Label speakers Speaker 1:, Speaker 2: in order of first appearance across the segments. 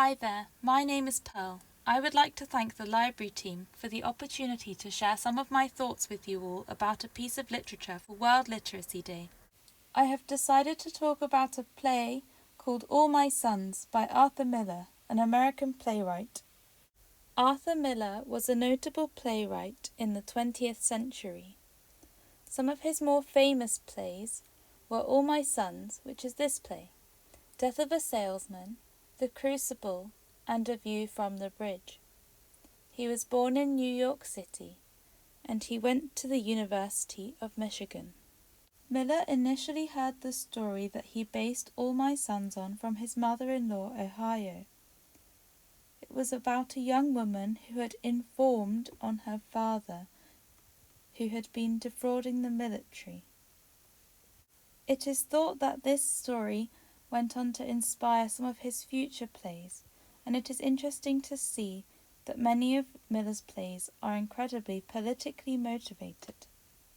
Speaker 1: Hi there, my name is Pearl. I would like to thank the library team for the opportunity to share some of my thoughts with you all about a piece of literature for World Literacy Day. I have decided to talk about a play called All My Sons by Arthur Miller, an American playwright. Arthur Miller was a notable playwright in the 20th century. Some of his more famous plays were All My Sons, which is this play, Death of a Salesman, The Crucible, and A View from the Bridge. He was born in New York City, and he went to the University of Michigan. Miller initially heard the story that he based All My Sons on from his mother-in-law, Ohio. It was about a young woman who had informed on her father, who had been defrauding the military. It is thought that this story went on to inspire some of his future plays, and it is interesting to see that many of Miller's plays are incredibly politically motivated,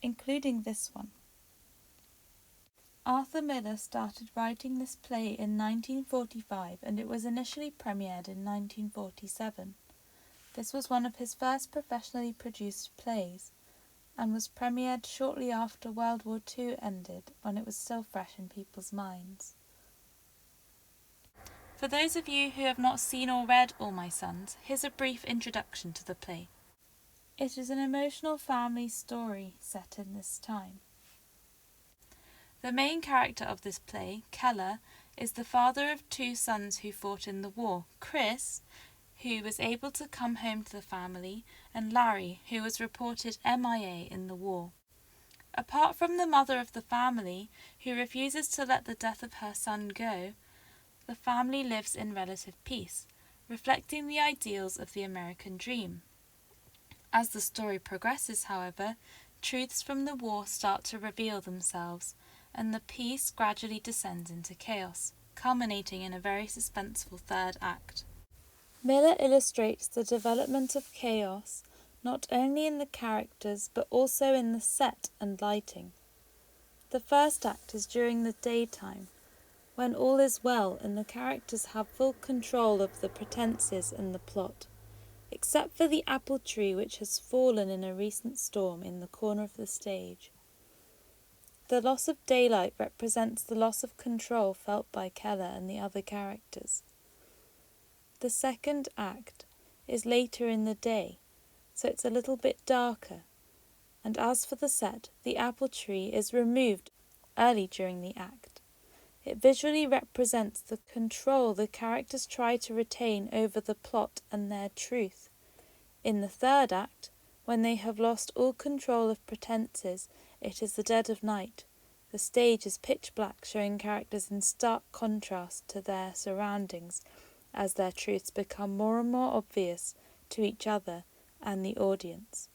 Speaker 1: including this one. Arthur Miller started writing this play in 1945 and it was initially premiered in 1947. This was one of his first professionally produced plays and was premiered shortly after World War II ended, when it was still fresh in people's minds. For those of you who have not seen or read All My Sons, here's a brief introduction to the play. It is an emotional family story set in this time. The main character of this play, Keller, is the father of two sons who fought in the war, Chris, who was able to come home to the family, and Larry, who was reported MIA in the war. Apart from the mother of the family, who refuses to let the death of her son go, the family lives in relative peace, reflecting the ideals of the American dream. As the story progresses, however, truths from the war start to reveal themselves, and the peace gradually descends into chaos, culminating in a very suspenseful third act. Miller illustrates the development of chaos not only in the characters but also in the set and lighting. The first act is during the daytime, when all is well and the characters have full control of the pretenses and the plot, except for the apple tree which has fallen in a recent storm in the corner of the stage. The loss of daylight represents the loss of control felt by Keller and the other characters. The second act is later in the day, so it's a little bit darker, and as for the set, the apple tree is removed early during the act. It visually represents the control the characters try to retain over the plot and their truth. In the third act, when they have lost all control of pretenses, it is the dead of night. The stage is pitch black, showing characters in stark contrast to their surroundings as their truths become more and more obvious to each other and the audience.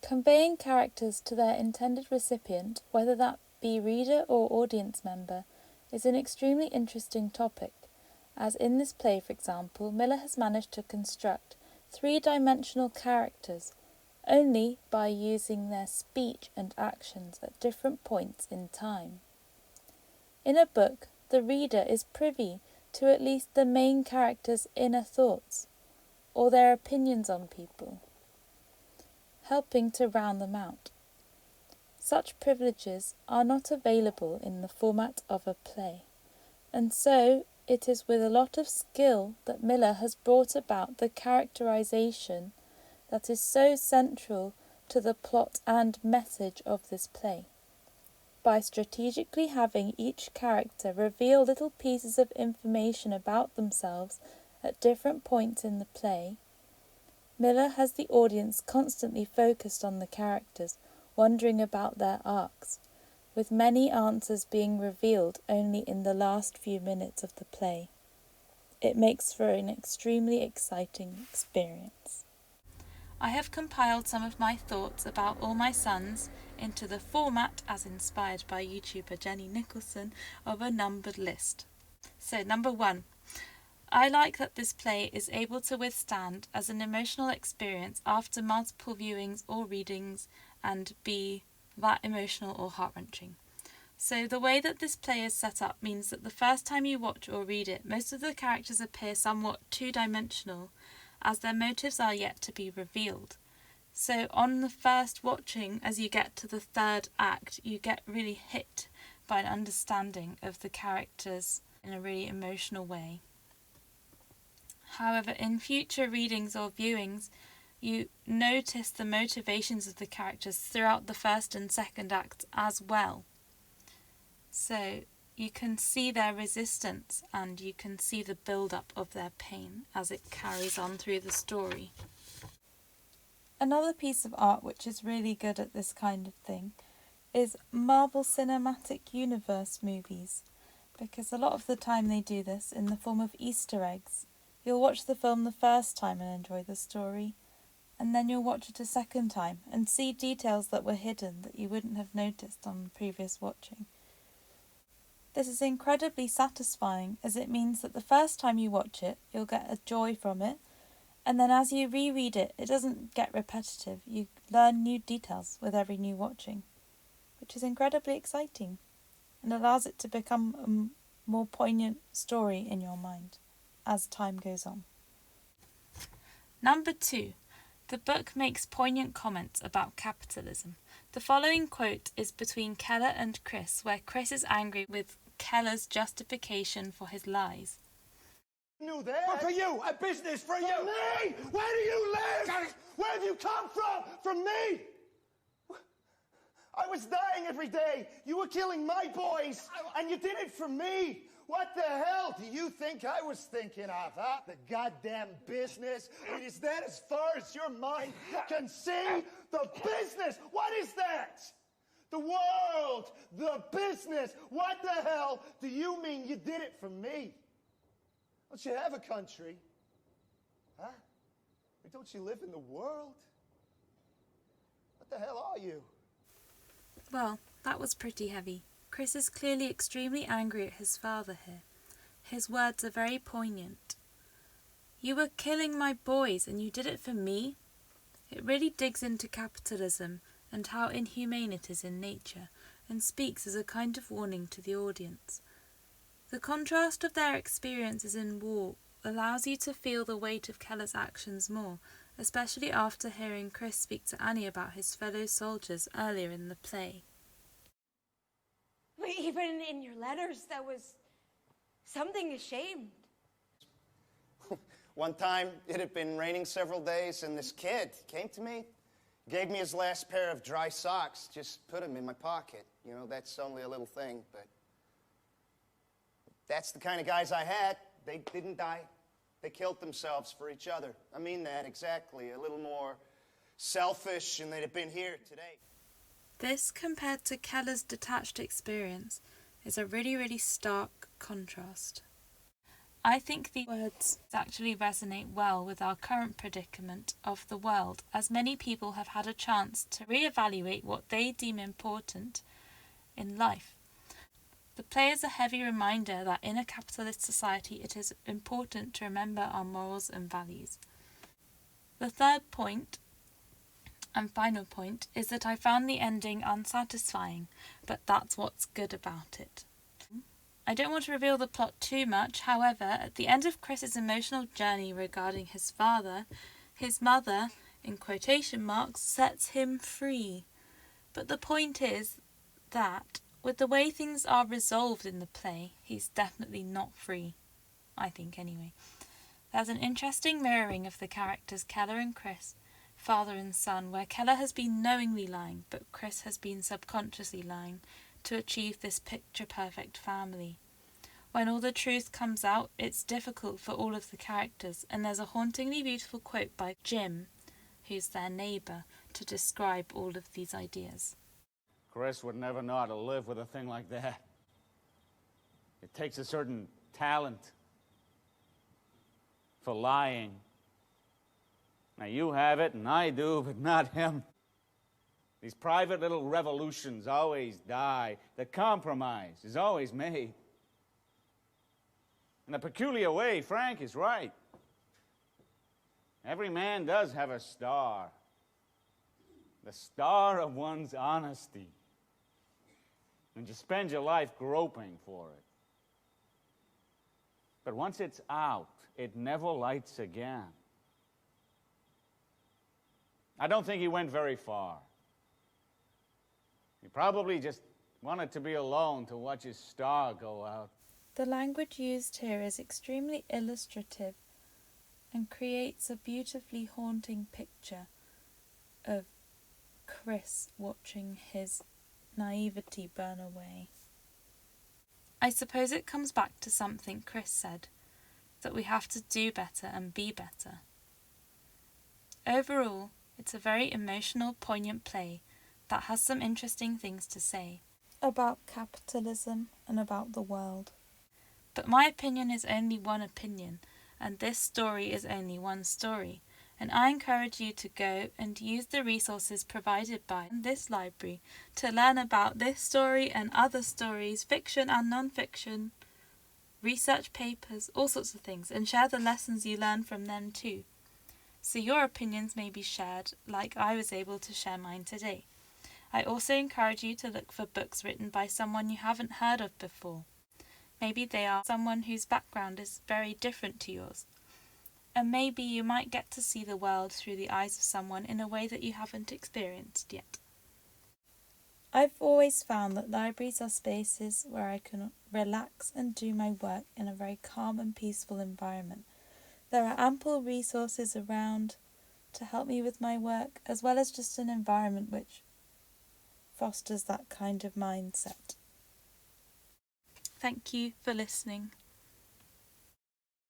Speaker 1: Conveying characters to their intended recipient, whether that be reader or audience member, is an extremely interesting topic, as in this play, for example, Miller has managed to construct three-dimensional characters only by using their speech and actions at different points in time. In a book, the reader is privy to at least the main character's inner thoughts, or their opinions on people, helping to round them out. Such privileges are not available in the format of a play, and so it is with a lot of skill that Miller has brought about the characterization that is so central to the plot and message of this play. By strategically having each character reveal little pieces of information about themselves at different points in the play, Miller has the audience constantly focused on the characters, wondering about their arcs, with many answers being revealed only in the last few minutes of the play. It makes for an extremely exciting experience. I have compiled some of my thoughts about All My Sons into the format, as inspired by YouTuber Jenny Nicholson, of a numbered list. So, number 1. I like that this play is able to withstand as an emotional experience after multiple viewings or readings and be that emotional or heart-wrenching. So the way that this play is set up means that the first time you watch or read it, most of the characters appear somewhat two-dimensional, as their motives are yet to be revealed. So on the first watching, as you get to the third act, you get really hit by an understanding of the characters in a really emotional way. However, in future readings or viewings, you notice the motivations of the characters throughout the first and second acts as well. So you can see their resistance and you can see the build-up of their pain as it carries on through the story. Another piece of art which is really good at this kind of thing is Marvel Cinematic Universe movies, because a lot of the time they do this in the form of Easter eggs. You'll watch the film the first time and enjoy the story, and then you'll watch it a second time and see details that were hidden that you wouldn't have noticed on the previous watching. This is incredibly satisfying, as it means that the first time you watch it, you'll get a joy from it, and then as you reread it, it doesn't get repetitive. You learn new details with every new watching, which is incredibly exciting and allows it to become a more poignant story in your mind as time goes on. Number 2. The book makes poignant comments about capitalism. The following quote is between Keller and Chris, where Chris is angry with Keller's justification for his lies.
Speaker 2: Knew that. But for you, a business for you. For me? Where do you live? Where have you come from? From me? I was dying every day. You were killing my boys, and you did it for me. What the hell do you think I was thinking of, huh? The goddamn business? Is that as far as your mind can see? The business? What is that? The world, the business. What the hell do you mean you did it for me? Don't you have a country? Huh? Or don't you live in the world? What the hell are you?
Speaker 1: Well, that was pretty heavy. Chris is clearly extremely angry at his father here. His words are very poignant. You were killing my boys and you did it for me? It really digs into capitalism and how inhumane it is in nature, and speaks as a kind of warning to the audience. The contrast of their experiences in war allows you to feel the weight of Keller's actions more, especially after hearing Chris speak to Annie about his fellow soldiers earlier in the play.
Speaker 3: But even in your letters, that was something ashamed.
Speaker 2: One time, it had been raining several days, and this kid came to me, gave me his last pair of dry socks, just put them in my pocket. You know, that's only a little thing, but that's the kind of guys I had. They didn't die. They killed themselves for each other. I mean that, exactly. A little more selfish, and they'd have been here today.
Speaker 1: This, compared to Keller's detached experience, is a really, really stark contrast. I think the words actually resonate well with our current predicament of the world, as many people have had a chance to reevaluate what they deem important in life. The play is a heavy reminder that in a capitalist society it is important to remember our morals and values. The third point, and final point, is that I found the ending unsatisfying, but that's what's good about it. I don't want to reveal the plot too much, however, at the end of Chris's emotional journey regarding his father, his mother, in quotation marks, sets him free. But the point is that, with the way things are resolved in the play, he's definitely not free. I think, anyway. There's an interesting mirroring of the characters Keller and Chris, father and son, where Keller has been knowingly lying, but Chris has been subconsciously lying, to achieve this picture-perfect family. When all the truth comes out, it's difficult for all of the characters, and there's a hauntingly beautiful quote by Jim, who's their neighbour, to describe all of these ideas.
Speaker 4: Chris would never know how to live with a thing like that. It takes a certain talent for lying. Now, you have it, and I do, but not him. These private little revolutions always die. The compromise is always made. In a peculiar way, Frank is right. Every man does have a star. The star of one's honesty. And you spend your life groping for it. But once it's out, it never lights again. I don't think he went very far. He probably just wanted to be alone to watch his star go out.
Speaker 1: The language used here is extremely illustrative and creates a beautifully haunting picture of Chris watching his naivety burn away. I suppose it comes back to something Chris said, that we have to do better and be better. Overall, it's a very emotional, poignant play that has some interesting things to say about capitalism and about the world. But my opinion is only one opinion, and this story is only one story, and I encourage you to go and use the resources provided by this library to learn about this story and other stories, fiction and non-fiction, research papers, all sorts of things, and share the lessons you learn from them too. So your opinions may be shared like I was able to share mine today. I also encourage you to look for books written by someone you haven't heard of before. Maybe they are someone whose background is very different to yours. And maybe you might get to see the world through the eyes of someone in a way that you haven't experienced yet. I've always found that libraries are spaces where I can relax and do my work in a very calm and peaceful environment. There are ample resources around to help me with my work, as well as just an environment which fosters that kind of mindset. Thank you for listening.